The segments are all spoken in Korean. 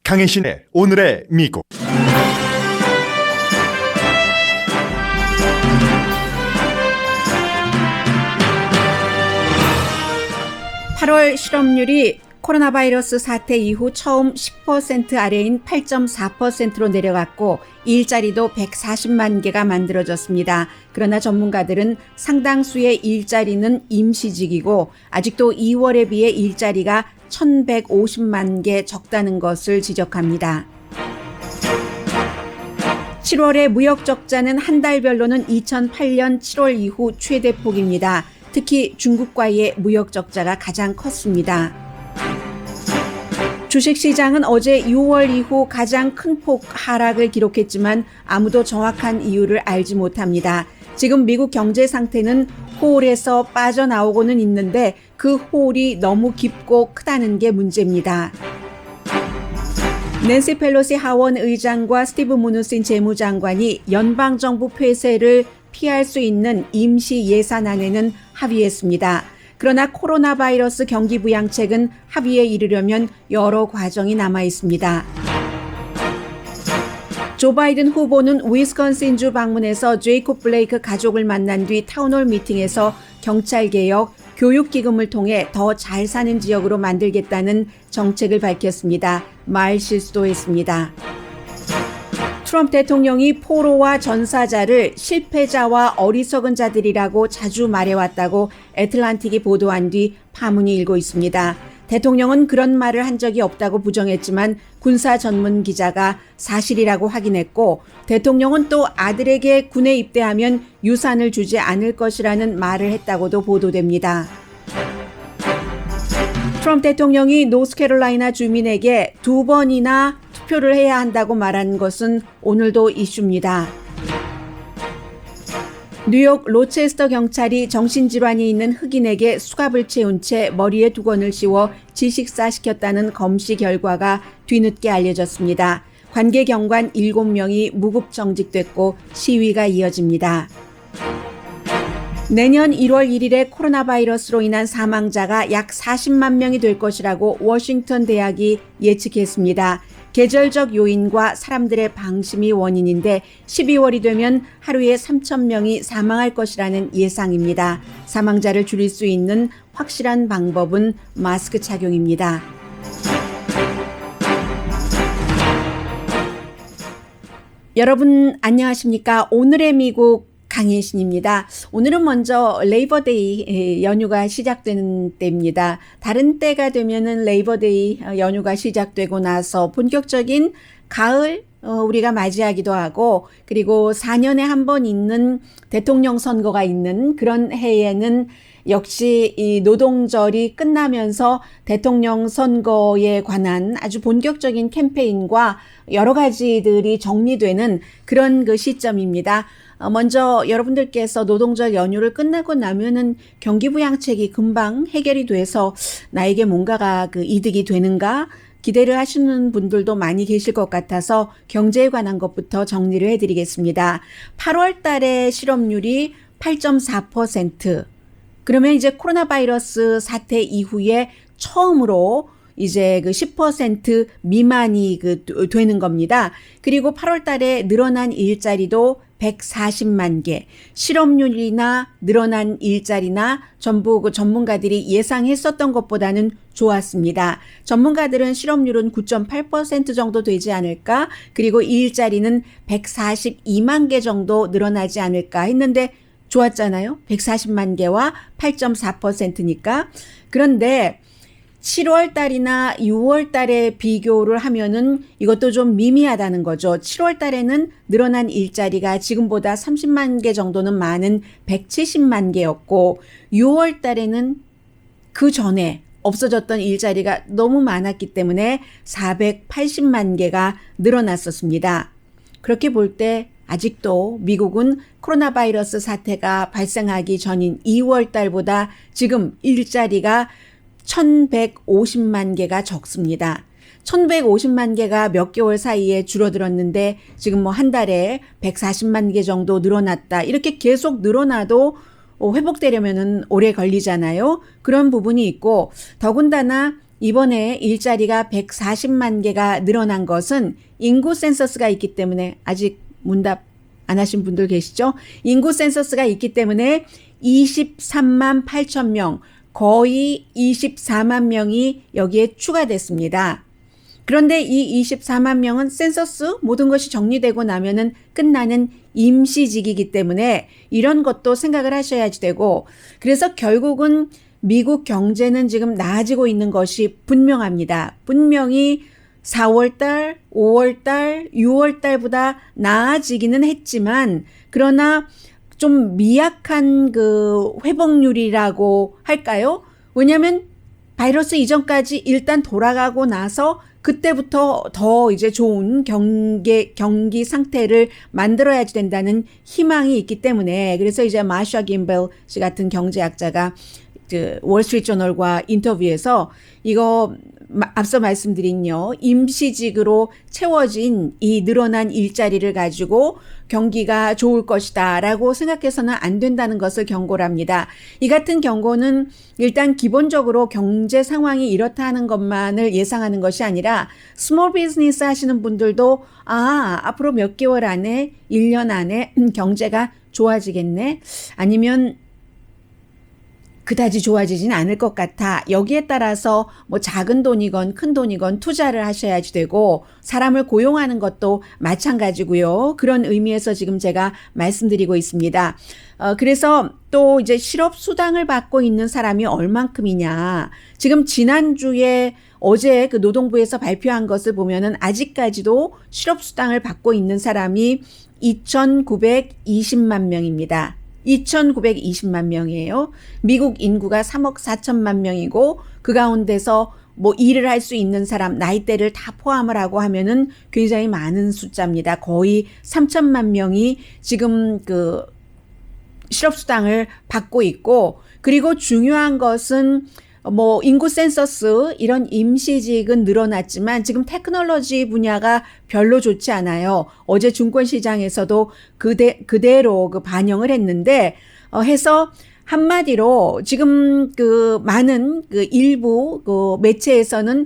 강혜신의 오늘의 미국. (8월) 실업률이 코로나 바이러스 사태 이후 처음 10% 아래인 8.4%로 내려갔고 일자리도 140만 개가 만들어졌습니다. 그러나 전문가들은 상당수의 일자리는 임시직이고 아직도 2월에 비해 일자리가 1,150만 개 적다는 것을 지적합니다. 7월의 무역 적자는 한 달별로는 2008년 7월 이후 최대폭입니다. 특히 중국과의 무역 적자가 가장 컸습니다. 주식시장은 어제 6월 이후 가장 큰 폭 하락을 기록했지만 아무도 정확한 이유를 알지 못합니다. 지금 미국 경제 상태는 홀에서 빠져나오고는 있는데 그 홀이 너무 깊고 크다는 게 문제입니다. 낸시 펠로시 하원 의장과 스티브 무누신 재무장관이 연방정부 폐쇄를 피할 수 있는 임시 예산안에는 합의했습니다. 그러나 코로나 바이러스 경기 부양책은 합의에 이르려면 여러 과정이 남아 있습니다. 조 바이든 후보는 위스콘신주 방문해서 제이콥 블레이크 가족을 만난 뒤 타운홀 미팅에서 경찰개혁, 교육기금을 통해 더 잘 사는 지역으로 만들겠다는 정책을 밝혔습니다. 말 실수도 했습니다. 트럼프 대통령이 포로와 전사자를 실패자와 어리석은 자들이라고 자주 말해왔다고 애틀란틱이 보도한 뒤 파문이 일고 있습니다. 대통령은 그런 말을 한 적이 없다고 부정했지만 군사 전문 기자가 사실이라고 확인했고 대통령은 또 아들에게 군에 입대하면 유산을 주지 않을 것이라는 말을 했다고도 보도됩니다. 트럼프 대통령이 노스캐롤라이나 주민에게 2번이나 투표를 해야 한다고 말한 것은 오늘도 이슈입니다. 뉴욕 로체스터 경찰이 정신질환이 있는 흑인에게 수갑을 채운 채 머리에 두건을 씌워 질식사시켰다는 검시 결과가 뒤늦게 알려졌습니다. 관계 경관 7명이 무급 정직됐고 시위가 이어집니다. 내년 1월 1일에 코로나 바이러스로 인한 사망자가 약 40만 명이 될 것이라고 워싱턴 대학이 예측했습니다. 계절적 요인과 사람들의 방심이 원인인데 12월이 되면 하루에 3,000명이 사망할 것이라는 예상입니다. 사망자를 줄일 수 있는 확실한 방법은 마스크 착용입니다. 여러분 안녕하십니까? 오늘의 미국 강혜신입니다. 오늘은 먼저 레이버데이 연휴가 시작되는 때입니다. 다른 때가 되면은 레이버데이 연휴가 시작되고 나서 본격적인 가을 우리가 맞이하기도 하고 그리고 4년에 한 번 있는 대통령 선거가 있는 그런 해에는 역시 이 노동절이 끝나면서 대통령 선거에 관한 아주 본격적인 캠페인과 여러 가지들이 정리되는 그런 그 시점입니다. 먼저 여러분들께서 노동절 연휴를 끝나고 나면은 경기부양책이 금방 해결이 돼서 나에게 뭔가가 그 이득이 되는가 기대를 하시는 분들도 많이 계실 것 같아서 경제에 관한 것부터 정리를 해드리겠습니다. 8월 달에 실업률이 8.4%. 그러면 이제 코로나 바이러스 사태 이후에 처음으로 이제 그 10% 미만이 되는 겁니다. 그리고 8월 달에 늘어난 일자리도 140만 개, 실업률이나 늘어난 일자리나 전부 그 전문가들이 예상했었던 것보다는 좋았습니다. 전문가들은 실업률은 9.8% 정도 되지 않을까, 그리고 일자리는 142만 개 정도 늘어나지 않을까 했는데 좋았잖아요. 140만 개와 8.4%니까. 그런데 7월 달이나 6월 달에 비교를 하면은 이것도 좀 미미하다는 거죠. 7월 달에는 늘어난 일자리가 지금보다 30만 개 정도는 많은 170만 개였고 6월 달에는 그 전에 없어졌던 일자리가 너무 많았기 때문에 480만 개가 늘어났었습니다. 그렇게 볼 때 아직도 미국은 코로나 바이러스 사태가 발생하기 전인 2월 달보다 지금 일자리가 1,150만 개가 적습니다. 1,150만 개가 몇 개월 사이에 줄어들었는데 지금 뭐 한 달에 140만 개 정도 늘어났다. 이렇게 계속 늘어나도 회복되려면은 오래 걸리잖아요. 그런 부분이 있고 더군다나 이번에 일자리가 140만 개가 늘어난 것은 인구 센서스가 있기 때문에 아직 문답 안 하신 분들 계시죠? 인구 센서스가 있기 때문에 23만 8천 명, 거의 24만 명이 여기에 추가됐습니다. 그런데 이 24만 명은 센서스 모든 것이 정리되고 나면은 끝나는 임시직이기 때문에 이런 것도 생각을 하셔야지 되고, 그래서 결국은 미국 경제는 지금 나아지고 있는 것이 분명합니다. 분명히 4월달, 5월달, 6월달보다 나아지기는 했지만, 그러나 좀 미약한 그 회복률이라고 할까요? 왜냐하면 바이러스 이전까지 일단 돌아가고 나서 그때부터 더 이제 좋은 경기 상태를 만들어야지 된다는 희망이 있기 때문에, 그래서 이제 마샤 김벨 씨 같은 경제학자가 그 월스트리트저널과 인터뷰에서 이거 앞서 말씀드린요, 임시직으로 채워진 이 늘어난 일자리를 가지고 경기가 좋을 것이다 라고 생각해서는 안 된다는 것을 경고를 합니다. 이 같은 경고는 일단 기본적으로 경제 상황이 이렇다는 것만을 예상하는 것이 아니라 스몰 비즈니스 하시는 분들도 앞으로 몇 개월 안에 1년 안에 경제가 좋아지겠네, 아니면 그다지 좋아지진 않을 것 같아. 여기에 따라서 뭐 작은 돈이건 큰 돈이건 투자를 하셔야지 되고, 사람을 고용하는 것도 마찬가지고요. 그런 의미에서 지금 제가 말씀드리고 있습니다. 그래서 또 이제 실업수당을 받고 있는 사람이 얼만큼이냐. 지금 지난주에 어제 그 노동부에서 발표한 것을 보면은 아직까지도 실업수당을 받고 있는 사람이 2,920만 명입니다. 2,920만 명이에요. 미국 인구가 3억 4천만 명이고, 그 가운데서 뭐 일을 할 수 있는 사람, 나이대를 다 포함을 하고 하면은 굉장히 많은 숫자입니다. 거의 3천만 명이 지금 그 실업수당을 받고 있고, 그리고 중요한 것은 뭐 인구 센서스 이런 임시직은 늘어났지만 지금 테크놀로지 분야가 별로 좋지 않아요. 어제 증권시장에서도 그대로 그 반영을 했는데, 해서 한마디로 지금 그 많은 그 일부 그 매체에서는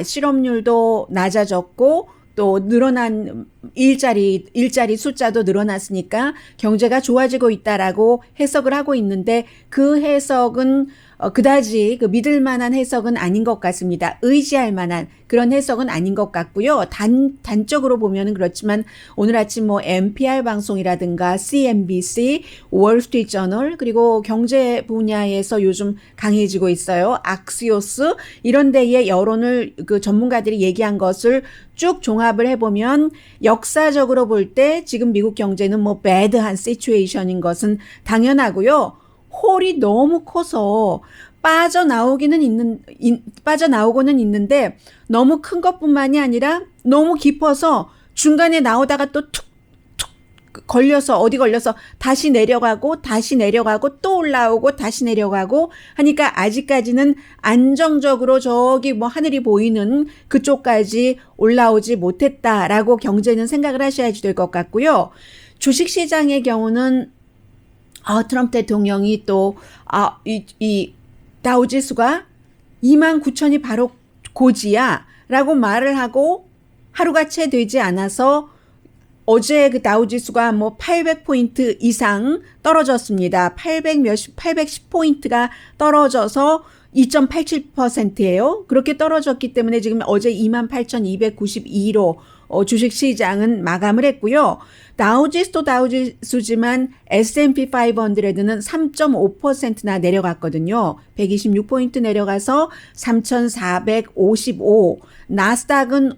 실업률도 낮아졌고 또 늘어난 일자리 숫자도 늘어났으니까 경제가 좋아지고 있다라고 해석을 하고 있는데, 그 해석은 그다지 그 믿을 만한 해석은 아닌 것 같습니다. 의지할 만한 그런 해석은 아닌 것 같고요. 단적으로 보면은 그렇지만 오늘 아침 뭐 NPR 방송이라든가 CNBC, 월스트리트저널, 그리고 경제 분야에서 요즘 강해지고 있어요. 악시오스 이런 데의 여론을 그 전문가들이 얘기한 것을 쭉 종합을 해보면 역사적으로 볼 때 지금 미국 경제는 뭐 배드한 시츄에이션인 것은 당연하고요. 홀이 너무 커서 빠져나오고는 있는데 너무 큰 것뿐만이 아니라 너무 깊어서 중간에 나오다가 또 툭툭 걸려서 다시 내려가고 또 올라오고 다시 내려가고 하니까 아직까지는 안정적으로 저기 뭐 하늘이 보이는 그쪽까지 올라오지 못했다라고 경제는 생각을 하셔야지 될 것 같고요. 주식시장의 경우는 트럼프 대통령이 또 이 다우지수가 29,000이 바로 고지야라고 말을 하고 하루가 채 되지 않아서 어제 그 다우지수가 뭐 800포인트 이상 떨어졌습니다. 810포인트가 떨어져서 2.87%예요. 그렇게 떨어졌기 때문에 지금 어제 28,292로 주식시장은 마감을 했고요. 다우지수도 다우지수지만 S&P 500는 3.5%나 내려갔거든요. 126포인트 내려가서 3,455. 나스닥은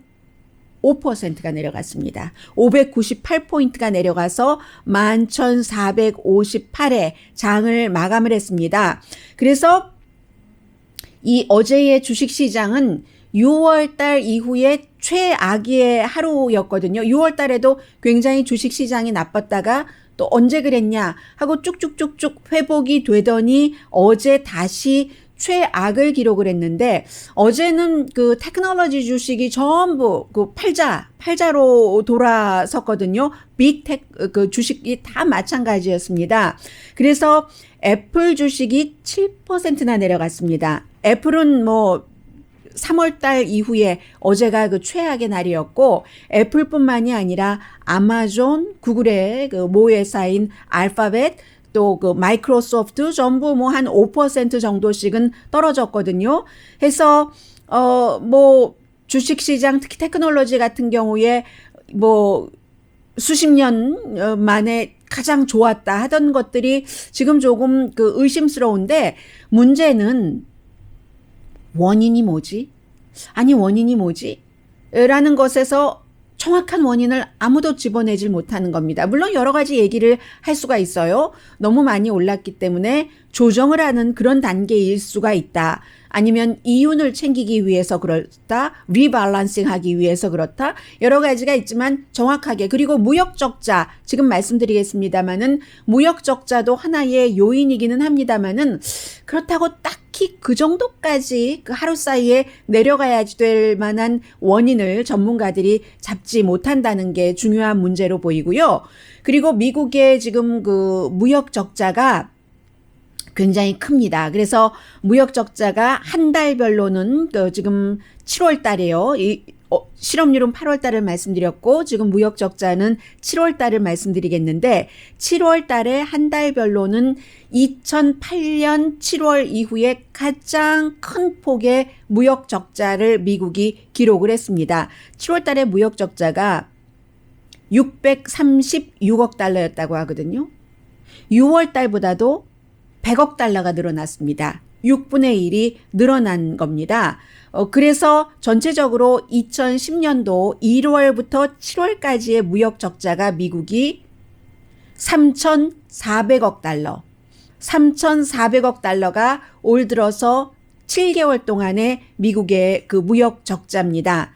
5%가 내려갔습니다. 598포인트가 내려가서 11,458에 장을 마감을 했습니다. 그래서 이 어제의 주식시장은 6월달 이후에 최악의 하루였거든요. 6월달에도 굉장히 주식시장이 나빴다가 또 언제 그랬냐 하고 쭉쭉쭉쭉 회복이 되더니 어제 다시 최악을 기록을 했는데, 어제는 그 테크놀로지 주식이 전부 그 팔자로 돌아섰거든요. 빅테크 그 주식이 다 마찬가지였습니다. 그래서 애플 주식이 7%나 내려갔습니다. 애플은 뭐 3월 달 이후에 어제가 그 최악의 날이었고 애플뿐만이 아니라 아마존, 구글의 그 모회사인 알파벳 또 그 마이크로소프트 전부 뭐 한 5% 정도씩은 떨어졌거든요. 해서 뭐 주식 시장 특히 테크놀로지 같은 경우에 뭐 수십 년 만에 가장 좋았다 하던 것들이 지금 조금 그 의심스러운데 문제는 원인이 뭐지? 아니 원인이 뭐지? 라는 것에서 정확한 원인을 아무도 집어내질 못하는 겁니다. 물론 여러 가지 얘기를 할 수가 있어요. 너무 많이 올랐기 때문에 조정을 하는 그런 단계일 수가 있다. 아니면 이윤을 챙기기 위해서 그렇다. 리밸런싱 하기 위해서 그렇다. 여러 가지가 있지만 정확하게 그리고 무역 적자 지금 말씀드리겠습니다마는 무역 적자도 하나의 요인이기는 합니다마는 그렇다고 딱히 그 정도까지 그 하루 사이에 내려가야지 될 만한 원인을 전문가들이 잡지 못한다는 게 중요한 문제로 보이고요. 그리고 미국의 지금 그 무역 적자가 굉장히 큽니다. 그래서 무역 적자가 한 달별로는 지금 7월 달에요. 실업률은 8월 달을 말씀드렸고 지금 무역 적자는 7월 달을 말씀드리겠는데 7월 달에 한 달별로는 2008년 7월 이후에 가장 큰 폭의 무역 적자를 미국이 기록을 했습니다. 7월 달에 무역 적자가 636억 달러였다고 하거든요. 6월 달보다도 100억 달러가 늘어났습니다. 6분의 1이 늘어난 겁니다. 그래서 전체적으로 2010년도 1월부터 7월까지의 무역 적자가 미국이 3,400억 달러. 3,400억 달러가 올 들어서 7개월 동안의 미국의 그 무역 적자입니다.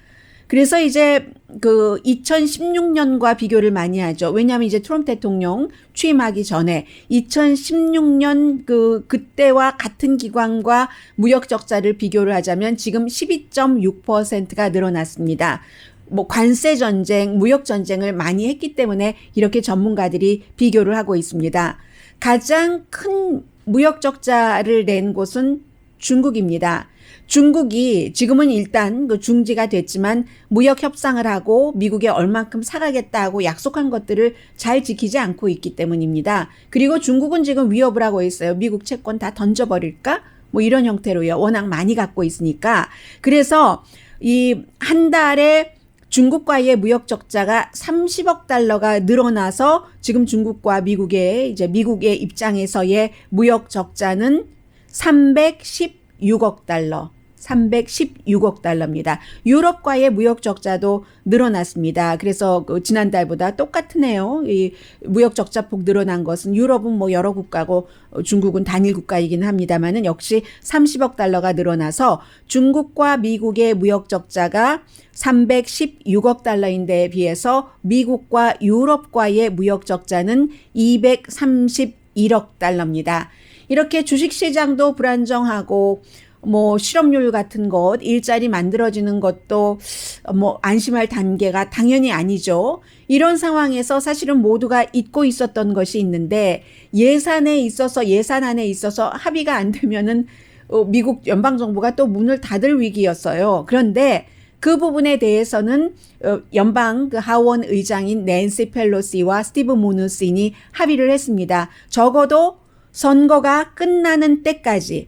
그래서 이제 그 2016년과 비교를 많이 하죠. 왜냐하면 이제 트럼프 대통령 취임하기 전에 2016년 그때와 같은 기간과 무역 적자를 비교를 하자면 지금 12.6%가 늘어났습니다. 뭐 관세 전쟁, 무역 전쟁을 많이 했기 때문에 이렇게 전문가들이 비교를 하고 있습니다. 가장 큰 무역 적자를 낸 곳은 중국입니다. 중국이 지금은 일단 그 중지가 됐지만 무역 협상을 하고 미국에 얼만큼 사가겠다고 약속한 것들을 잘 지키지 않고 있기 때문입니다. 그리고 중국은 지금 위협을 하고 있어요. 미국 채권 다 던져버릴까? 뭐 이런 형태로요. 워낙 많이 갖고 있으니까. 그래서 이 한 달에 중국과의 무역 적자가 30억 달러가 늘어나서 지금 중국과 미국의 입장에서의 무역 적자는 316억 달러. 316억 달러입니다. 유럽과의 무역 적자도 늘어났습니다. 그래서 지난달보다 똑같으네요. 이 무역 적자폭 늘어난 것은 유럽은 뭐 여러 국가고 중국은 단일 국가이긴 합니다만은 역시 30억 달러가 늘어나서 중국과 미국의 무역 적자가 316억 달러인데 비해서 미국과 유럽과의 무역 적자는 231억 달러입니다. 이렇게 주식시장도 불안정하고 뭐 실업률 같은 것, 일자리 만들어지는 것도 뭐 안심할 단계가 당연히 아니죠. 이런 상황에서 사실은 모두가 잊고 있었던 것이 있는데 예산 안에 있어서 합의가 안 되면은 미국 연방정부가 또 문을 닫을 위기였어요. 그런데 그 부분에 대해서는 연방 그 하원 의장인 낸시 펠로시와 스티브 무누신이 합의를 했습니다. 적어도 선거가 끝나는 때까지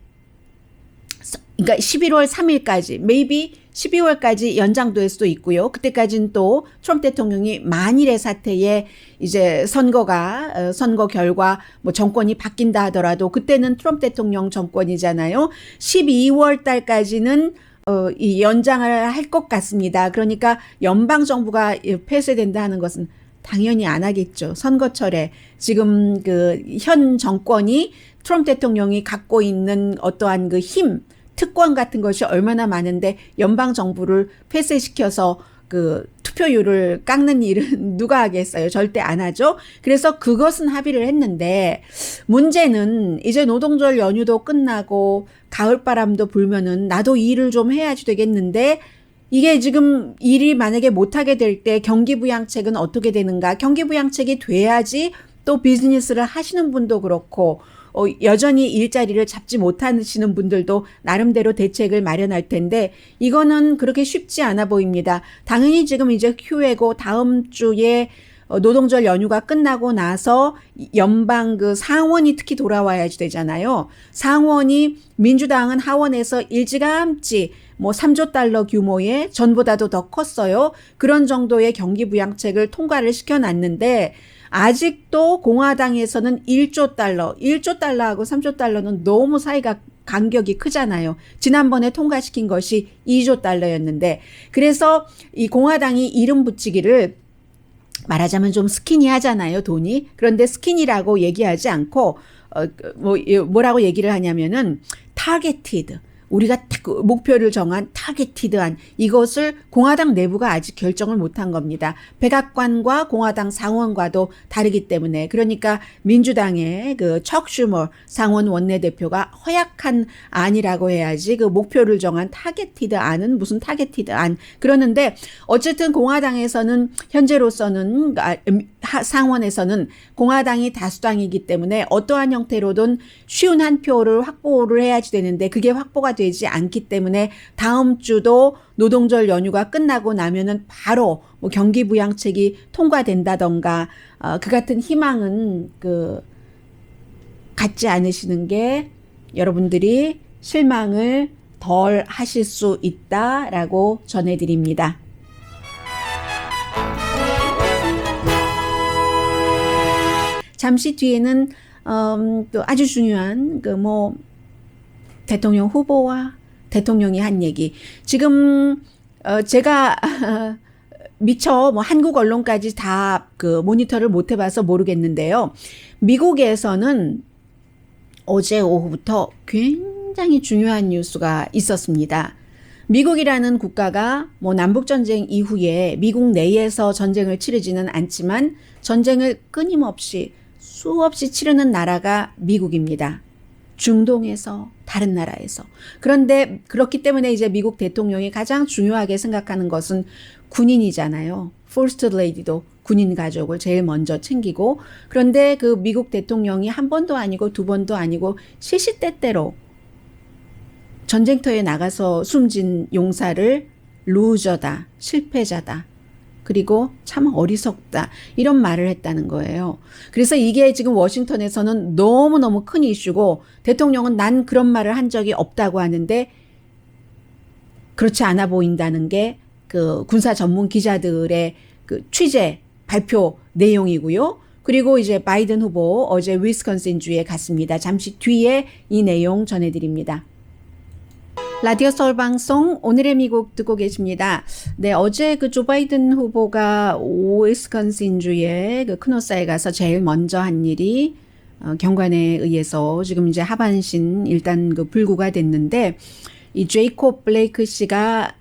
그러니까 11월 3일까지, maybe 12월까지 연장될 수도 있고요. 그때까지는 또 트럼프 대통령이 만일의 사태에 이제 선거 결과 뭐 정권이 바뀐다 하더라도 그때는 트럼프 대통령 정권이잖아요. 12월 달까지는 이 연장을 할 것 같습니다. 그러니까 연방 정부가 폐쇄된다 하는 것은 당연히 안 하겠죠. 선거철에 지금 그 현 정권이 트럼프 대통령이 갖고 있는 어떠한 그 힘, 특권 같은 것이 얼마나 많은데 연방 정부를 폐쇄시켜서 그 투표율을 깎는 일은 누가 하겠어요? 절대 안 하죠. 그래서 그것은 합의를 했는데 문제는 이제 노동절 연휴도 끝나고 가을바람도 불면은 나도 일을 좀 해야지 되겠는데 이게 지금 일이 만약에 못하게 될 때 경기부양책은 어떻게 되는가? 경기부양책이 돼야지 또 비즈니스를 하시는 분도 그렇고 여전히 일자리를 잡지 못하시는 분들도 나름대로 대책을 마련할 텐데 이거는 그렇게 쉽지 않아 보입니다. 당연히 지금 이제 휴회고 다음 주에 노동절 연휴가 끝나고 나서 연방 그 상원이 특히 돌아와야지 되잖아요. 상원이 민주당은 하원에서 일찌감치 뭐 3조 달러 규모의 전보다도 더 컸어요. 그런 정도의 경기 부양책을 통과를 시켜놨는데 아직도 공화당에서는 1조 달러하고 3조 달러는 너무 사이가 간격이 크잖아요. 지난번에 통과시킨 것이 2조 달러였는데 그래서 이 공화당이 이름 붙이기를 말하자면 좀 스키니하잖아요, 돈이. 그런데 스키니라고 얘기하지 않고 뭐라고 얘기를 하냐면은 타겟티드. 우리가 딱 목표를 정한 타겟티드한 이것을 공화당 내부가 아직 결정을 못한 겁니다. 백악관과 공화당 상원과도 다르기 때문에 그러니까 민주당의 그 척 슈머 상원 원내대표가 허약한 안이라고 해야지 그 목표를 정한 타겟티드 안은 무슨 타겟티드 안 그러는데 어쨌든 공화당에서는 현재로서는 상원에서는 공화당이 다수당이기 때문에 어떠한 형태로든 쉬운 한 표를 확보를 해야지 되는데 그게 확보가 되지 않기 때문에 다음 주도 노동절 연휴가 끝나고 나면은 바로 뭐 경기 부양책이 통과된다던가 그 같은 희망은 갖지 않으시는 게 여러분들이 실망을 덜 하실 수 있다라고 전해드립니다. 잠시 뒤에는 또 아주 중요한 대통령 후보와 대통령이 한 얘기. 지금 제가 미처 뭐 한국 언론까지 다 모니터를 못 해봐서 모르겠는데요. 미국에서는 어제 오후부터 굉장히 중요한 뉴스가 있었습니다. 미국이라는 국가가 뭐 남북전쟁 이후에 미국 내에서 전쟁을 치르지는 않지만 전쟁을 끊임없이 수없이 치르는 나라가 미국입니다. 중동에서 다른 나라에서. 그런데 그렇기 때문에 이제 미국 대통령이 가장 중요하게 생각하는 것은 군인이잖아요. First Lady도 군인 가족을 제일 먼저 챙기고 그런데 그 미국 대통령이 한 번도 아니고 두 번도 아니고 시시때때로 전쟁터에 나가서 숨진 용사를 루저다, 실패자다. 그리고 참 어리석다. 이런 말을 했다는 거예요. 그래서 이게 지금 워싱턴에서는 너무너무 큰 이슈고 대통령은 난 그런 말을 한 적이 없다고 하는데 그렇지 않아 보인다는 게 군사 전문 기자들의 취재 발표 내용이고요. 그리고 이제 바이든 후보 어제 위스콘신주에 갔습니다. 잠시 뒤에 이 내용 전해드립니다. 라디오 서울 방송 오늘의 미국 듣고 계십니다. 네, 어제 조 바이든 후보가 위스콘신주의 크노사에 가서 제일 먼저 한 일이 경관에 의해서 지금 이제 하반신 일단 불구가 됐는데 이 제이콥 블레이크 씨가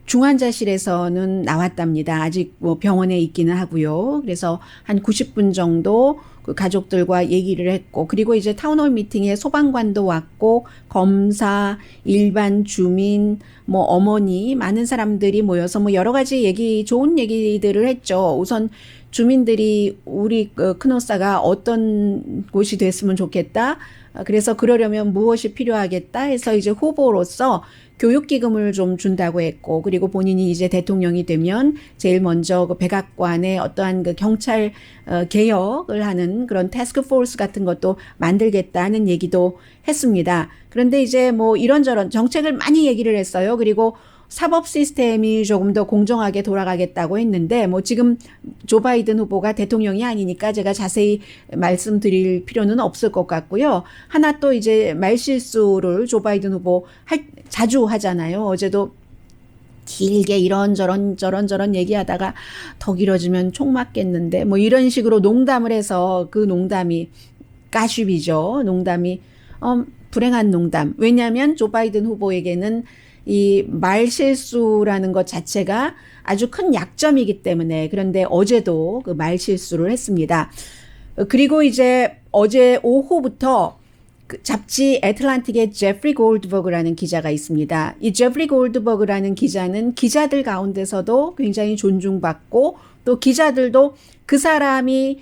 중환자실에서는 나왔답니다. 아직 뭐 병원에 있기는 하고요. 그래서 한 90분 정도 가족들과 얘기를 했고 그리고 이제 타운홀 미팅에 소방관도 왔고 검사, 일반 주민, 뭐 어머니 많은 사람들이 모여서 뭐 여러 가지 좋은 얘기들을 했죠. 우선 주민들이 우리 크노사가 어떤 곳이 됐으면 좋겠다. 그래서 그러려면 무엇이 필요하겠다 해서 이제 후보로서 교육기금을 좀 준다고 했고 그리고 본인이 이제 대통령이 되면 제일 먼저 백악관의 어떠한 경찰 개혁을 하는 그런 태스크포스 같은 것도 만들겠다는 얘기도 했습니다. 그런데 이제 뭐 이런저런 정책을 많이 얘기를 했어요. 그리고 사법 시스템이 조금 더 공정하게 돌아가겠다고 했는데 뭐 지금 조 바이든 후보가 대통령이 아니니까 제가 자세히 말씀드릴 필요는 없을 것 같고요. 하나 또 이제 말실수를 조 바이든 후보 자주 하잖아요. 어제도 길게 이런저런 얘기하다가 더 길어지면 총 맞겠는데 뭐 이런 식으로 농담을 해서 그 농담이 가십이죠. 농담이 불행한 농담. 왜냐하면 조 바이든 후보에게는 이 말실수라는 것 자체가 아주 큰 약점이기 때문에 그런데 어제도 그 말실수를 했습니다. 그리고 이제 어제 오후부터 잡지 애틀란틱의 제프리 골드버그라는 기자가 있습니다. 이 제프리 골드버그라는 기자는 기자들 가운데서도 굉장히 존중받고 또 기자들도 그 사람이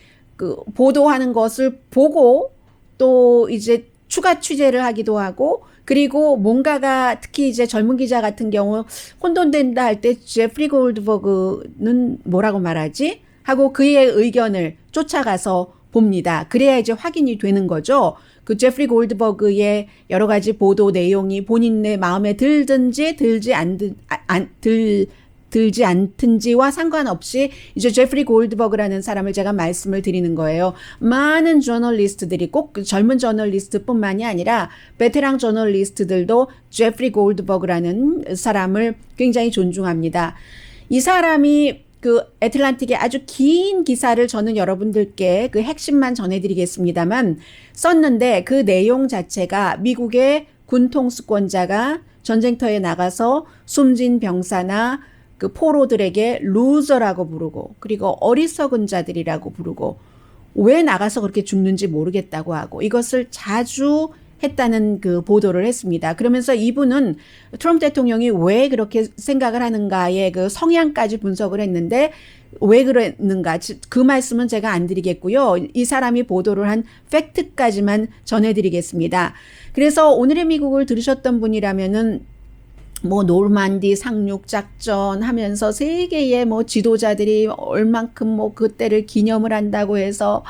보도하는 것을 보고 또 이제 추가 취재를 하기도 하고 그리고 뭔가가 특히 이제 젊은 기자 같은 경우 혼돈된다 할 때 제프리 골드버그는 뭐라고 말하지? 하고 그의 의견을 쫓아가서 봅니다. 그래야 이제 확인이 되는 거죠. 그 제프리 골드버그의 여러 가지 보도 내용이 본인의 마음에 들든지 들지 않든지와 상관없이 이제 제프리 골드버그라는 사람을 제가 말씀을 드리는 거예요. 많은 저널리스트들이 꼭 젊은 저널리스트뿐만이 아니라 베테랑 저널리스트들도 제프리 골드버그라는 사람을 굉장히 존중합니다. 이 사람이 그 애틀란틱의 아주 긴 기사를 저는 여러분들께 그 핵심만 전해드리겠습니다만 썼는데 그 내용 자체가 미국의 군 통수권자가 전쟁터에 나가서 숨진 병사나 그 포로들에게 루저라고 부르고 그리고 어리석은 자들이라고 부르고 왜 나가서 그렇게 죽는지 모르겠다고 하고 이것을 자주 했다는 그 보도를 했습니다. 그러면서 이분은 트럼프 대통령이 왜 그렇게 생각을 하는가의 그 성향까지 분석을 했는데 왜 그랬는가 그 말씀은 제가 안 드리겠고요. 이 사람이 보도를 한 팩트까지만 전해드리겠습니다. 그래서 오늘의 미국을 들으셨던 분이라면은 뭐 노르만디 상륙 작전 하면서 세계의 뭐 지도자들이 얼만큼 뭐 그때를 기념을 한다고 해서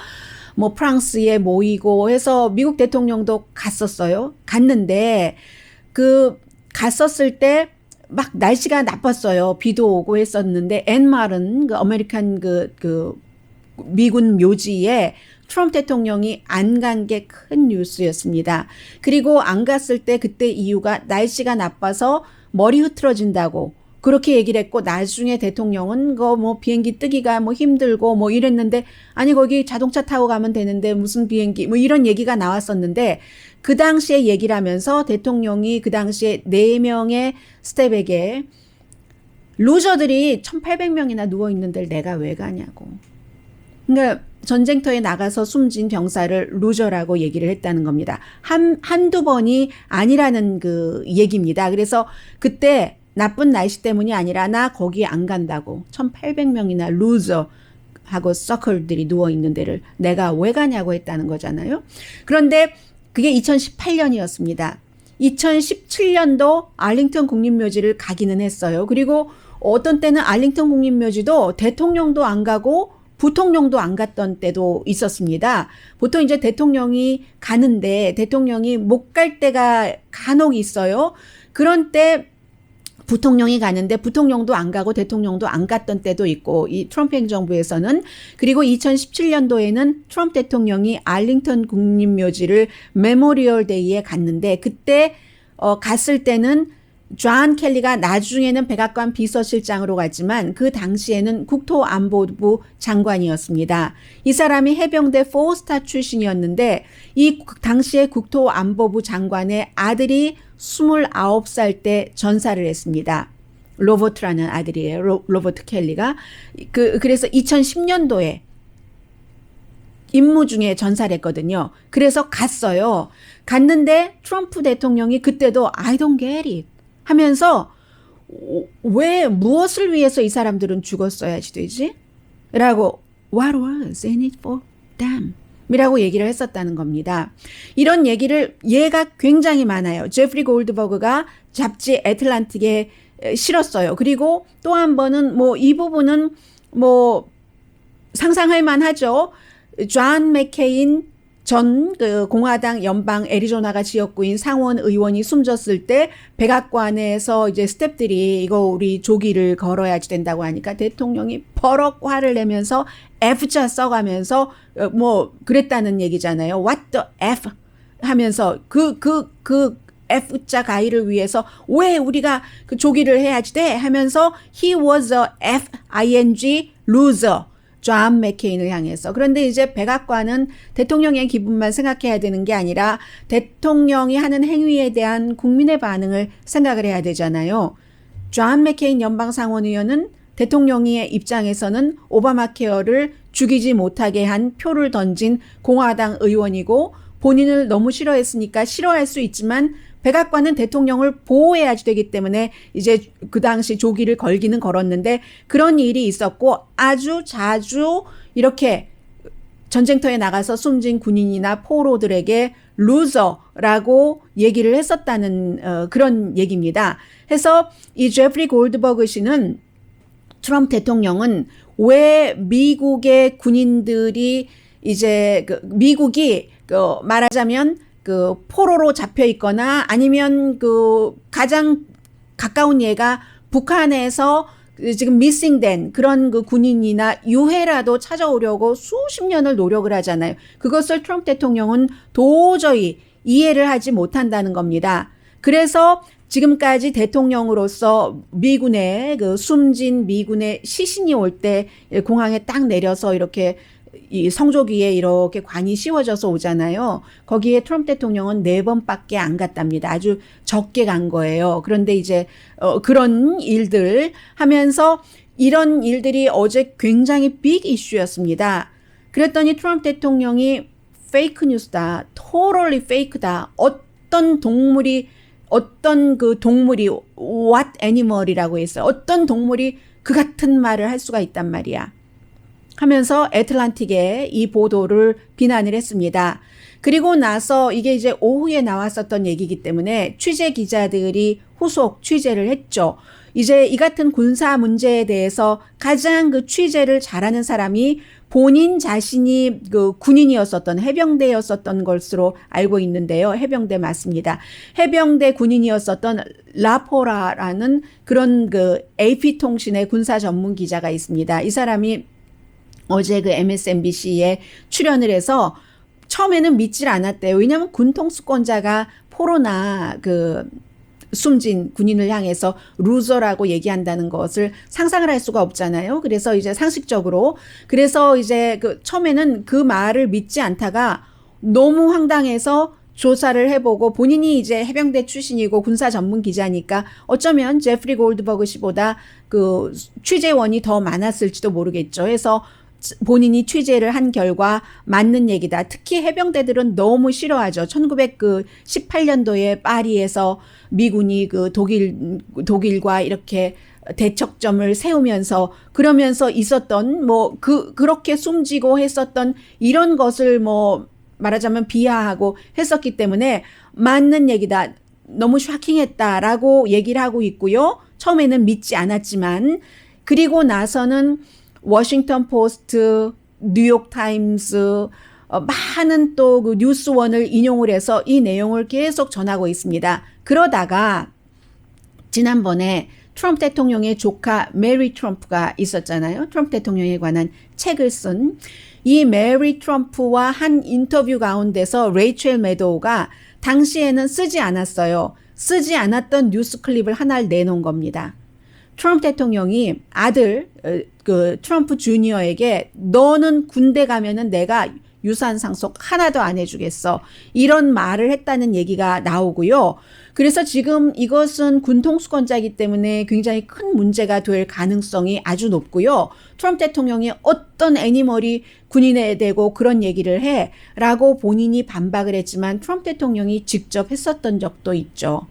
뭐 프랑스에 모이고 해서 미국 대통령도 갔었어요. 갔는데 그 갔었을 때 막 날씨가 나빴어요. 비도 오고 했었는데 엔마른 그 아메리칸 그 미군 묘지에 트럼프 대통령이 안 간 게 큰 뉴스였습니다. 그리고 안 갔을 때 그때 이유가 날씨가 나빠서 머리 흐트러진다고 그렇게 얘기를 했고 나중에 대통령은 뭐 비행기 뜨기가 뭐 힘들고 뭐 이랬는데 아니 거기 자동차 타고 가면 되는데 무슨 비행기 뭐 이런 얘기가 나왔었는데 그 당시에 얘기를 하면서 대통령이 그 당시에 4명의 스텝에게 루저들이 1800명이나 누워있는 데를 내가 왜 가냐고. 그러니까 전쟁터에 나가서 숨진 병사를 루저라고 얘기를 했다는 겁니다. 한두 번이 아니라는 그 얘기입니다. 그래서 그때 나쁜 날씨 때문이 아니라 나 거기 안 간다고 1800명이나 루저하고 서클들이 누워있는 데를 내가 왜 가냐고 했다는 거잖아요. 그런데 그게 2018년이었습니다. 2017년도 알링턴 국립묘지를 가기는 했어요. 그리고 어떤 때는 알링턴 국립묘지도 대통령도 안 가고 부통령도 안 갔던 때도 있었습니다. 보통 이제 대통령이 가는데 대통령이 못 갈 때가 간혹 있어요. 그런 때 부통령이 가는데 부통령도 안 가고 대통령도 안 갔던 때도 있고 이 트럼프 행정부에서는. 그리고 2017년도에는 트럼프 대통령이 알링턴 국립묘지를 메모리얼 데이에 갔는데 그때 갔을 때는 존 켈리가 나중에는 백악관 비서실장으로 갔지만 그 당시에는 국토안보부 장관이었습니다. 이 사람이 해병대 4스타 출신이었는데 이 당시에 국토안보부 장관의 아들이 29살 때 전사를 했습니다. 로버트라는 아들이에요. 로버트 켈리가. 그래서 2010년도에 임무 중에 전사를 했거든요. 그래서 갔어요. 갔는데 트럼프 대통령이 그때도 I don't get it 하면서 왜 무엇을 위해서 이 사람들은 죽었어야지 되지? 라고 What was in it for them? 이라고 얘기를 했었다는 겁니다. 이런 얘기를 얘가 굉장히 많아요. 제프리 골드버그가 잡지 애틀란틱에 실었어요. 그리고 또 한 번은 뭐 이 부분은 뭐 상상할 만하죠. 존 맥케인 전 그 공화당 연방 애리조나가 지역구인 상원 의원이 숨졌을 때 백악관에서 이제 스태프들이 이거 우리 조기를 걸어야지 된다고 하니까 대통령이 버럭 화를 내면서 F자 써가면서 뭐 그랬다는 얘기잖아요. What the F 하면서 그 F자 가이를 위해서 왜 우리가 그 조기를 해야지 돼 하면서 he was a F-I-N-G loser. 존 맥케인을 향해서. 그런데 이제 백악관은 대통령의 기분만 생각해야 되는 게 아니라 대통령이 하는 행위에 대한 국민의 반응을 생각을 해야 되잖아요. 존 맥케인 연방상원의원은 대통령의 입장에서는 오바마 케어를 죽이지 못하게 한 표를 던진 공화당 의원이고 본인을 너무 싫어했으니까 싫어할 수 있지만 백악관은 대통령을 보호해야지 되기 때문에 이제 그 당시 조기를 걸기는 걸었는데 그런 일이 있었고 아주 자주 이렇게 전쟁터에 나가서 숨진 군인이나 포로들에게 루저라고 얘기를 했었다는 그런 얘기입니다. 해서 이 제프리 골드버그 씨는 트럼프 대통령은 왜 미국의 군인들이 이제 미국이 말하자면 포로로 잡혀 있거나 아니면 가장 가까운 예가 북한에서 지금 미싱된 그런 군인이나 유해라도 찾아오려고 수십 년을 노력을 하잖아요. 그것을 트럼프 대통령은 도저히 이해를 하지 못한다는 겁니다. 그래서 지금까지 대통령으로서 미군의 숨진 미군의 시신이 올 때 공항에 딱 내려서 이렇게 이 성조 위에 이렇게 관이 씌워져서 오잖아요. 거기에 트럼프 대통령은 4번밖에 안 갔답니다. 아주 적게 간 거예요. 그런데 이제 그런 일들 하면서 이런 일들이 어제 굉장히 빅 이슈였습니다. 그랬더니 트럼프 대통령이 페이크 뉴스다. totally fake다. 어떤 동물이 what animal이라고 했어요. 어떤 동물이 그 같은 말을 할 수가 있단 말이야. 하면서 애틀란틱의 이 보도를 비난을 했습니다. 그리고 나서 이게 이제 오후에 나왔었던 얘기이기 때문에 취재 기자들이 후속 취재를 했죠. 이제 이 같은 군사 문제에 대해서 가장 취재를 잘하는 사람이 본인 자신이 군인이었었던 해병대였었던 것으로 알고 있는데요. 해병대 맞습니다. 해병대 군인이었었던 라포라라는 그런 AP통신의 군사 전문 기자가 있습니다. 이 사람이 어제 MSNBC에 출연을 해서 처음에는 믿질 않았대요. 왜냐하면 군통수권자가 포로나 숨진 군인을 향해서 루저라고 얘기한다는 것을 상상을 할 수가 없잖아요. 그래서 이제 상식적으로 그래서 이제 처음에는 그 말을 믿지 않다가 너무 황당해서 조사를 해보고 본인이 이제 해병대 출신이고 군사 전문 기자니까 어쩌면 제프리 골드버그 씨보다 취재원이 더 많았을지도 모르겠죠. 해서 본인이 취재를 한 결과 맞는 얘기다. 특히 해병대들은 너무 싫어하죠. 1918년도에 파리에서 미군이 독일과 이렇게 대척점을 세우면서 그러면서 있었던 그렇게 숨지고 했었던 이런 것을 말하자면 비하하고 했었기 때문에 맞는 얘기다. 너무 쇼킹했다라고 얘기를 하고 있고요. 처음에는 믿지 않았지만 그리고 나서는 워싱턴 포스트, 뉴욕 타임스, 많은 또 뉴스원을 인용을 해서 이 내용을 계속 전하고 있습니다. 그러다가 지난번에 트럼프 대통령의 조카 메리 트럼프가 있었잖아요. 트럼프 대통령에 관한 책을 쓴 이 메리 트럼프와 한 인터뷰 가운데서 레이첼 메도우가 당시에는 쓰지 않았어요. 쓰지 않았던 뉴스 클립을 하나를 내놓은 겁니다. 트럼프 대통령이 아들 트럼프 주니어에게 너는 군대 가면은 내가 유산 상속 하나도 안 해주겠어. 이런 말을 했다는 얘기가 나오고요. 그래서 지금 이것은 군통수권자이기 때문에 굉장히 큰 문제가 될 가능성이 아주 높고요. 트럼프 대통령이 어떤 애니멀이 군인에 대고 그런 얘기를 해 라고 본인이 반박을 했지만 트럼프 대통령이 직접 했었던 적도 있죠.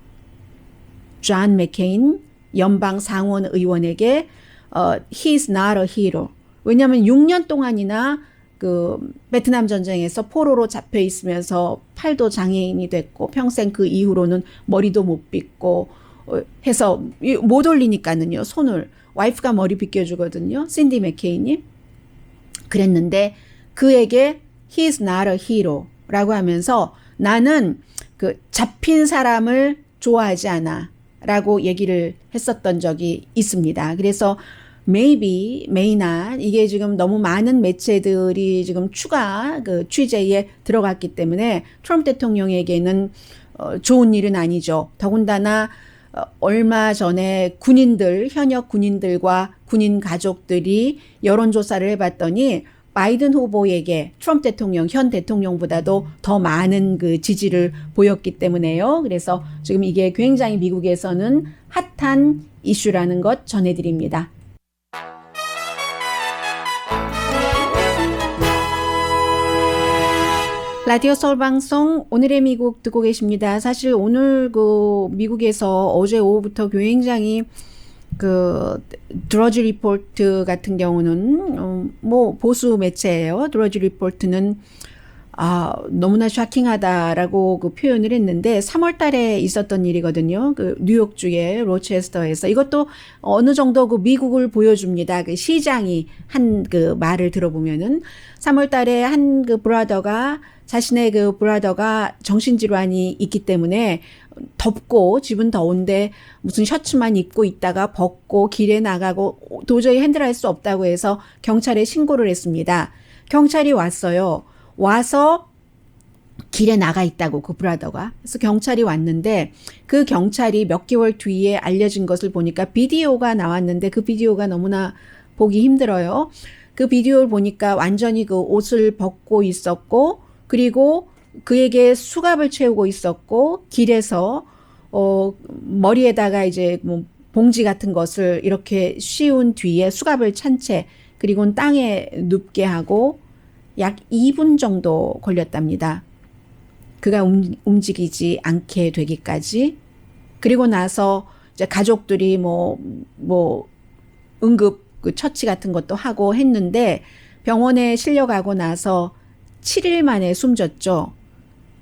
존 맥케인 연방 상원 의원에게 he's not a hero. 왜냐하면 6년 동안이나 베트남 전쟁에서 포로로 잡혀 있으면서 팔도 장애인이 됐고 평생 그 이후로는 머리도 못 빗고 해서 못 올리니까는요. 손을 와이프가 머리 빗겨주거든요. 신디 맥케인이. 그랬는데 그에게 he's not a hero라고 하면서 나는 잡힌 사람을 좋아하지 않아. 라고 얘기를 했었던 적이 있습니다. 그래서 maybe, may not 이게 지금 너무 많은 매체들이 지금 추가 취재에 들어갔기 때문에 트럼프 대통령에게는 좋은 일은 아니죠. 더군다나 얼마 전에 현역 군인들과 군인 가족들이 여론조사를 해봤더니 바이든 후보에게 트럼프 대통령, 현 대통령보다도 더 많은 지지를 보였기 때문에요. 그래서 지금 이게 굉장히 미국에서는 핫한 이슈라는 것 전해드립니다. 라디오 서울 방송 오늘의 미국 듣고 계십니다. 사실 오늘 미국에서 어제 오후부터 굉장히 그 드러지 리포트 같은 경우는 뭐 보수 매체예요. 드러지 리포트는 너무나 쇼킹하다라고 그 표현을 했는데 3월 달에 있었던 일이거든요. 그 뉴욕주의 로체스터에서 이것도 어느 정도 그 미국을 보여줍니다. 그 시장이 한 그 말을 들어보면은 3월 달에 한 그 브라더가 자신의 그 브라더가 정신질환이 있기 때문에 덥고 집은 더운데 무슨 셔츠만 입고 있다가 벗고 길에 나가고 도저히 핸들할 수 없다고 해서 경찰에 신고를 했습니다. 경찰이 왔어요. 와서 길에 나가 있다고 그 브라더가. 그래서 경찰이 왔는데 그 경찰이 몇 개월 뒤에 알려진 것을 보니까 비디오가 나왔는데 그 비디오가 너무나 보기 힘들어요. 그 비디오를 보니까 완전히 그 옷을 벗고 있었고 그리고 그에게 수갑을 채우고 있었고 길에서 머리에다가 이제 뭐 봉지 같은 것을 이렇게 씌운 뒤에 수갑을 찬 채 그리고는 땅에 눕게 하고 약 2분 정도 걸렸답니다. 그가 움직이지 않게 되기까지. 그리고 나서 이제 가족들이 뭐 응급 그 처치 같은 것도 하고 했는데 병원에 실려가고 나서 7일 만에 숨졌죠.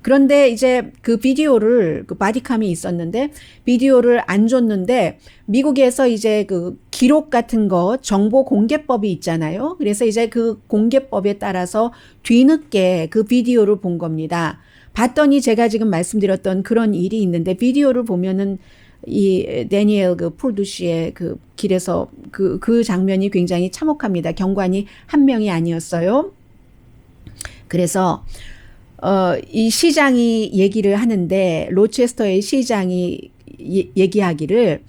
그런데 이제 그 비디오를 그 바디캄이 있었는데 비디오를 안 줬는데 미국에서 이제 그 기록 같은 거 정보 공개법이 있잖아요. 그래서 이제 그 공개법에 따라서 뒤늦게 그 비디오를 본 겁니다. 봤더니 제가 지금 말씀드렸던 그런 일이 있는데 비디오를 보면은 이 데니엘 그 폴두시의 그 길에서 그 장면이 굉장히 참혹합니다. 경관이 한 명이 아니었어요. 그래서 이 시장이 얘기를 하는데 로체스터의 시장이 얘기하기를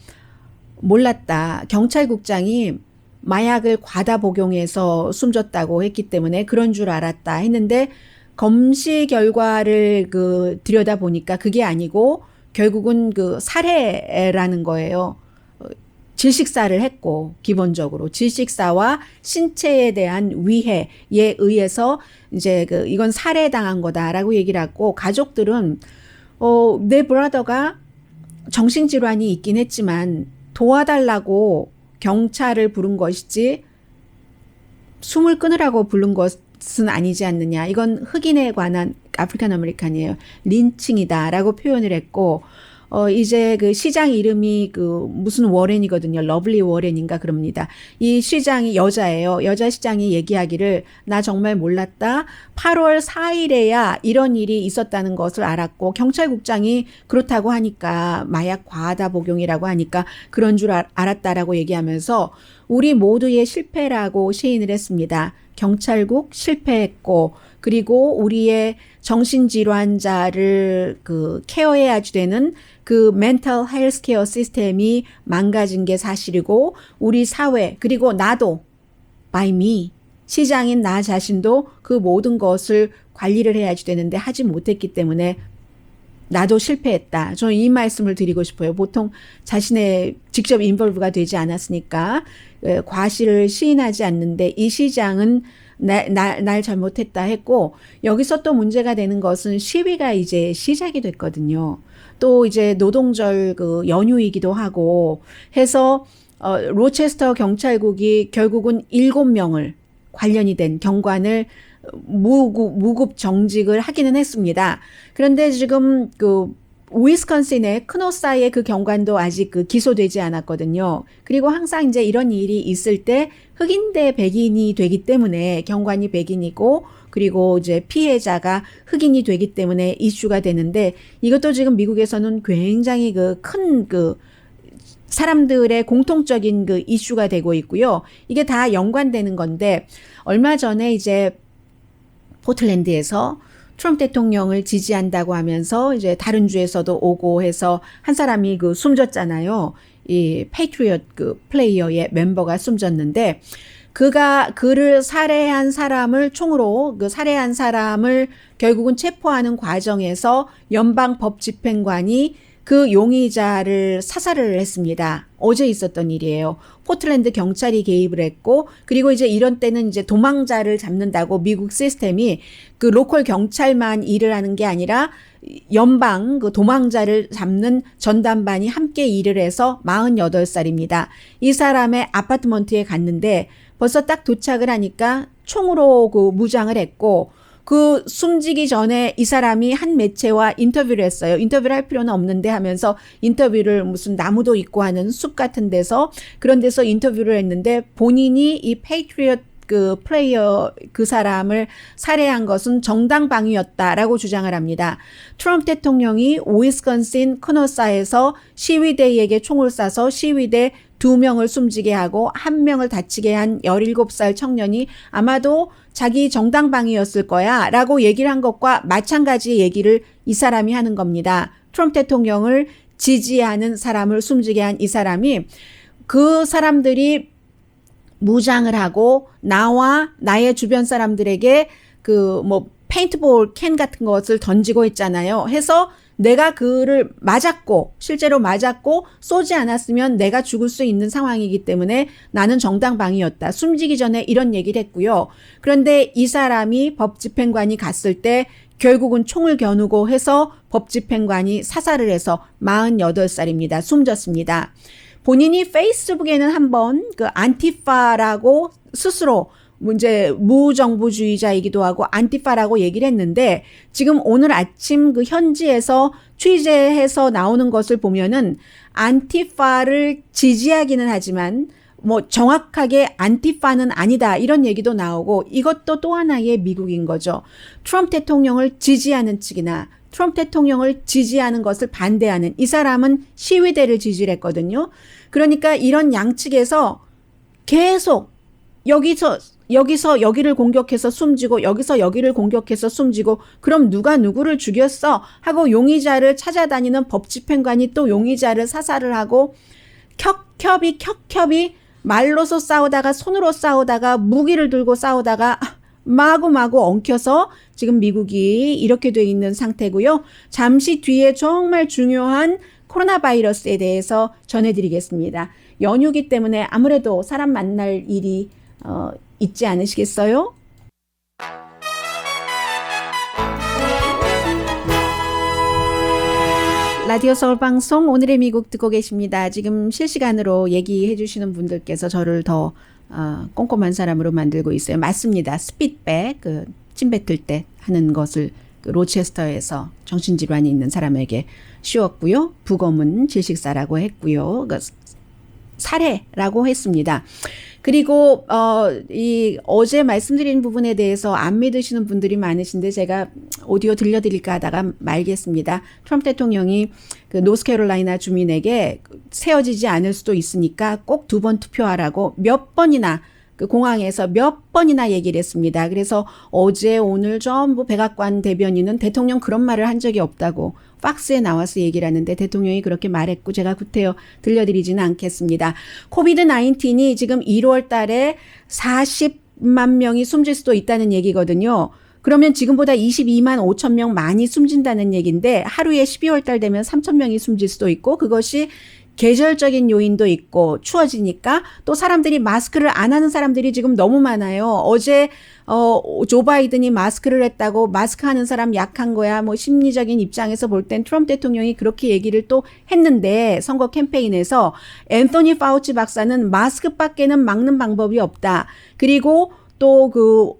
몰랐다. 경찰국장이 마약을 과다 복용해서 숨졌다고 했기 때문에 그런 줄 알았다 했는데 검시 결과를 그 들여다보니까 그게 아니고 결국은 그 살해라는 거예요. 질식사를 했고 기본적으로 질식사와 신체에 대한 위해에 의해서 이제 그 이건 살해당한 거다라고 얘기를 하고 가족들은 내 브라더가 정신질환이 있긴 했지만 도와달라고 경찰을 부른 것이지 숨을 끊으라고 부른 것은 아니지 않느냐. 이건 흑인에 관한 아프리칸 아메리칸이에요. 린칭이다라고 표현을 했고 이제 그 시장 이름이 그 무슨 워렌이거든요. 러블리 워렌인가 그럽니다. 이 시장이 여자예요. 여자 시장이 얘기하기를 나 정말 몰랐다. 8월 4일에야 이런 일이 있었다는 것을 알았고 경찰국장이 그렇다고 하니까 마약 과다 복용이라고 하니까 그런 줄 알았다라고 얘기하면서 우리 모두의 실패라고 시인을 했습니다. 경찰국 실패했고 그리고 우리의 정신질환자를 그 케어해야 되는 그 멘탈 헬스케어 시스템이 망가진 게 사실이고 우리 사회 그리고 나도 by me 시장인 나 자신도 그 모든 것을 관리를 해야지 되는데 하지 못했기 때문에 나도 실패했다. 저는 이 말씀을 드리고 싶어요. 보통 자신의 직접 인볼브가 되지 않았으니까 과실을 시인하지 않는데 이 시장은 날 잘못했다 했고 여기서 또 문제가 되는 것은 시위가 이제 시작이 됐거든요. 또 이제 노동절 그 연휴이기도 하고 해서 로체스터 경찰국이 결국은 7명을 관련이 된 경관을 무급 정직을 하기는 했습니다. 그런데 지금 그 위스콘신의 크노사의 그 경관도 아직 그 기소되지 않았거든요. 그리고 항상 이제 이런 일이 있을 때 흑인 대 백인이 되기 때문에 경관이 백인이고 그리고 이제 피해자가 흑인이 되기 때문에 이슈가 되는데 이것도 지금 미국에서는 굉장히 그 큰 그 사람들의 공통적인 그 이슈가 되고 있고요. 이게 다 연관되는 건데 얼마 전에 이제 포틀랜드에서 트럼프 대통령을 지지한다고 하면서 이제 다른 주에서도 오고 해서 한 사람이 그 숨졌잖아요. 이 패트리엇 그 플레이어의 멤버가 숨졌는데 그를 살해한 사람을 총으로 그 살해한 사람을 결국은 체포하는 과정에서 연방법집행관이 그 용의자를 사살을 했습니다. 어제 있었던 일이에요. 포틀랜드 경찰이 개입을 했고, 그리고 이제 이런 때는 이제 도망자를 잡는다고 미국 시스템이 그 로컬 경찰만 일을 하는 게 아니라 연방 그 도망자를 잡는 전담반이 함께 일을 해서 48살입니다. 이 사람의 아파트먼트에 갔는데 벌써 딱 도착을 하니까 총으로 그 무장을 했고, 그 숨지기 전에 이 사람이 한 매체와 인터뷰를 했어요. 인터뷰를 할 필요는 없는데 하면서 인터뷰를 무슨 나무도 있고 하는 숲 같은 데서, 그런 데서 인터뷰를 했는데 본인이 이 페이트리엇 그 플레이어 그 사람을 살해한 것은 정당방위였다라고 주장을 합니다. 트럼프 대통령이 위스콘신 커너사에서 시위대에게 총을 쏴서 시위대 2명을 숨지게 하고 1명을 다치게 한 17살 청년이 아마도 자기 정당방위였을 거야 라고 얘기를 한 것과 마찬가지 얘기를 이 사람이 하는 겁니다. 트럼프 대통령을 지지하는 사람을 숨지게 한 이 사람이, 그 사람들이 무장을 하고 나와 나의 주변 사람들에게 그 뭐 페인트볼 캔 같은 것을 던지고 있잖아요. 해서 내가 그를 맞았고, 실제로 맞았고 쏘지 않았으면 내가 죽을 수 있는 상황이기 때문에 나는 정당방위였다. 숨지기 전에 이런 얘기를 했고요. 그런데 이 사람이 법집행관이 갔을 때 결국은 총을 겨누고 해서 법집행관이 사살을 해서 48살입니다. 숨졌습니다. 본인이 페이스북에는 한번 그 안티파라고 스스로 이제 무정부주의자이기도 하고 안티파라고 얘기를 했는데, 지금 오늘 아침 그 현지에서 취재해서 나오는 것을 보면은 안티파를 지지하기는 하지만 뭐 정확하게 안티파는 아니다 이런 얘기도 나오고, 이것도 또 하나의 미국인 거죠. 트럼프 대통령을 지지하는 측이나 트럼프 대통령을 지지하는 것을 반대하는 이 사람은 시위대를 지지를 했거든요. 그러니까 이런 양측에서 계속 여기서 여기를 공격해서 숨지고 여기서 여기를 공격해서 숨지고, 그럼 누가 누구를 죽였어 하고 용의자를 찾아다니는 법집행관이 또 용의자를 사살을 하고, 켜켜이 말로서 싸우다가 손으로 싸우다가 무기를 들고 싸우다가 마구마구 엉켜서 지금 미국이 이렇게 돼 있는 상태고요. 잠시 뒤에 정말 중요한 코로나 바이러스에 대해서 전해드리겠습니다. 연휴기 때문에 아무래도 사람 만날 일이 있지 않으시겠어요? 라디오 서울 방송 오늘의 미국 듣고 계십니다. 지금 실시간으로 얘기해 주시는 분들께서 저를 더 꼼꼼한 사람으로 만들고 있어요. 맞습니다. 스피드백, 침 뱉을 때 하는 것을 로체스터에서 정신질환이 있는 사람에게 씌웠고요. 부검은 질식사라고 했고요. 살해라고 했습니다. 그리고 어제 말씀드린 부분에 대해서 안 믿으시는 분들이 많으신데 제가 오디오 들려드릴까 하다가 말겠습니다. 트럼프 대통령이 그 노스캐롤라이나 주민에게 세워지지 않을 수도 있으니까 꼭 2번 투표하라고 몇 번이나 그 공항에서 몇 번이나 얘기를 했습니다. 그래서 어제 오늘 전부 백악관 대변인은 대통령 그런 말을 한 적이 없다고 팍스에 나와서 얘기를 하는데 대통령이 그렇게 말했고 제가 구태여 들려드리지는 않겠습니다. 코비드 19이 지금 1월 달에 40만 명이 숨질 수도 있다는 얘기거든요. 그러면 지금보다 22만 5천 명 많이 숨진다는 얘기인데 하루에 12월 달 되면 3천 명이 숨질 수도 있고, 그것이 계절적인 요인도 있고 추워지니까 또 사람들이 마스크를 안 하는 사람들이 지금 너무 많아요. 어제 조 바이든이 마스크를 했다고 마스크 하는 사람 약한 거야. 뭐 심리적인 입장에서 볼 땐 트럼프 대통령이 그렇게 얘기를 또 했는데 선거 캠페인에서 앤토니 파우치 박사는 마스크밖에는 막는 방법이 없다. 그리고 또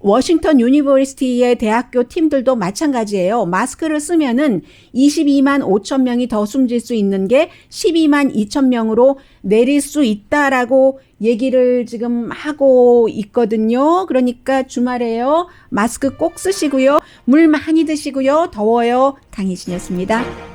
워싱턴 유니버시티의 대학교 팀들도 마찬가지예요. 마스크를 쓰면은 22만 5천 명이 더 숨질 수 있는 게 12만 2천 명으로 내릴 수 있다라고 얘기를 지금 하고 있거든요. 그러니까 주말에요. 마스크 꼭 쓰시고요. 물 많이 드시고요. 더워요. 강희신이었습니다.